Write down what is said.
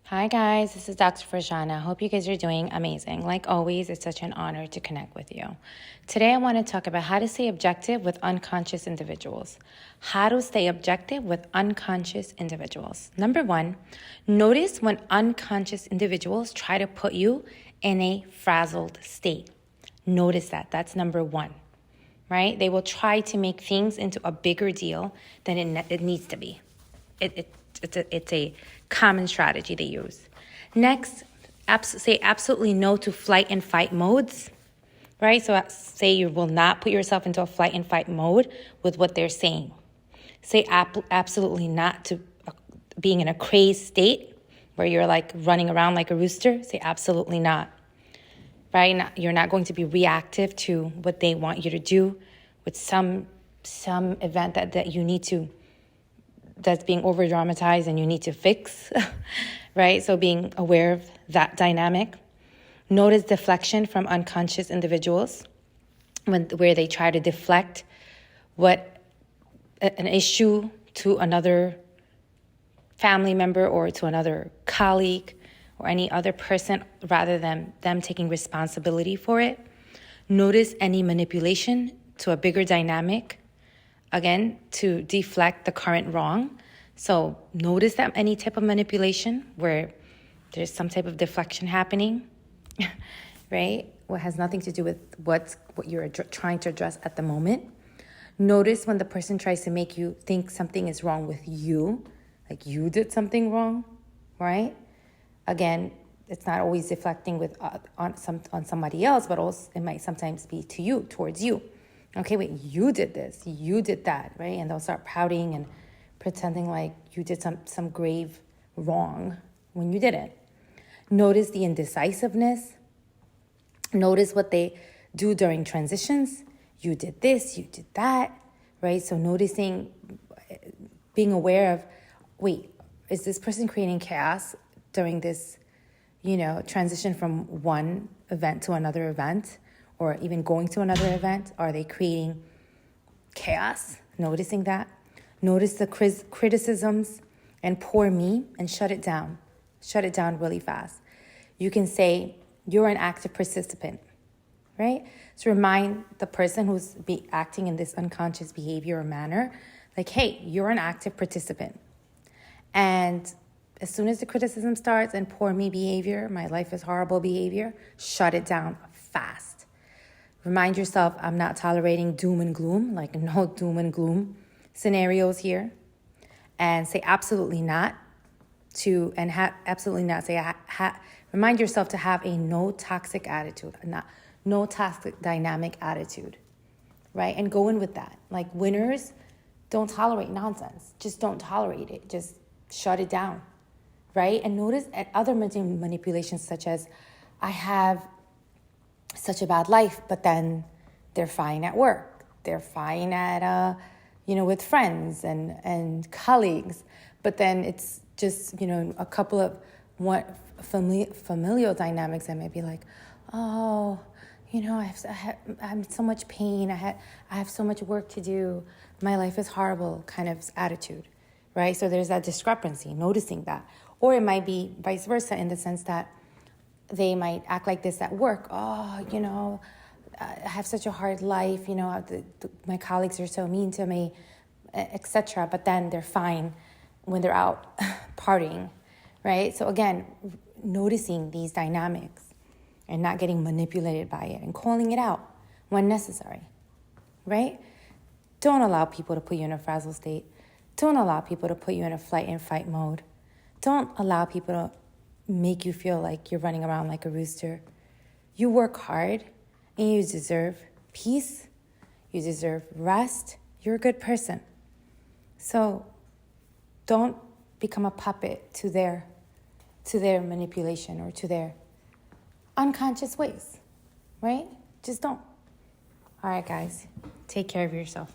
Hi guys, this is Dr. Farjana. Hope you guys are doing amazing. Like always, it's such an honor to connect with you. Today I want to talk about how to stay objective with unconscious individuals. How to stay objective with unconscious individuals. Number one, notice when unconscious individuals try to put you in a frazzled state. Notice that. That's number one, right? They will try to make things into a bigger deal than it needs to be. It's a common strategy they use. Next, say absolutely no to flight and fight modes, right? So say you will not put yourself into a flight and fight mode with what they're saying. Say absolutely not to being in a crazed state where you're like running around like a rooster. Say absolutely not, right? You're not going to be reactive to what they want you to do with some event that you need to, that's being over dramatized and you need to fix, right? So being aware of that dynamic. Notice deflection from unconscious individuals where they try to deflect an issue to another family member or to another colleague or any other person rather than them taking responsibility for it. Notice any manipulation to a bigger dynamic, again, to deflect the current wrong. So notice that any type of manipulation where there's some type of deflection happening, right? What has nothing to do with what you're trying to address at the moment. Notice when the person tries to make you think something is wrong with you, like you did something wrong, right? Again, it's not always deflecting with on somebody else, but also it might sometimes be to you, towards you. Okay, wait, you did this, you did that, right? And they'll start pouting and pretending like you did some grave wrong when you didn't. Notice the indecisiveness. Notice what they do during transitions. You did this, you did that, right? So noticing, being aware of, wait, is this person creating chaos during this, transition from one event to another event? Or even going to another event? Are they creating chaos? Noticing that. Notice the criticisms and poor me and shut it down. Shut it down really fast. You can say, you're an active participant, right? So remind the person who's acting in this unconscious behavior or manner, like, hey, you're an active participant. And as soon as the criticism starts and poor me behavior, my life is horrible behavior, shut it down fast. Remind yourself, I'm not tolerating doom and gloom, like no doom and gloom scenarios here. And say absolutely not to, and absolutely not say, remind yourself to have a no toxic attitude, no toxic dynamic attitude, right? And go in with that. Like winners don't tolerate nonsense. Just don't tolerate it. Just shut it down, right? And notice at other manipulations such as, I have such a bad life, but then they're fine at work. They're fine at, with friends and colleagues. But then it's just, a couple of familial dynamics that might be like, oh, I'm so much pain. I have so much work to do. My life is horrible kind of attitude, right? So there's that discrepancy, noticing that. Or it might be vice versa in the sense that they might act like this at work. Oh, I have such a hard life. My colleagues are so mean to me, etc. But then they're fine when they're out partying, right? So again, noticing these dynamics and not getting manipulated by it and calling it out when necessary, right? Don't allow people to put you in a frazzled state. Don't allow people to put you in a flight and fight mode. Don't allow people to make you feel like you're running around like a rooster. You work hard and you deserve peace. You deserve rest. You're a good person. So don't become a puppet to their manipulation or to their unconscious ways, right? Just don't. All right, guys, take care of yourself.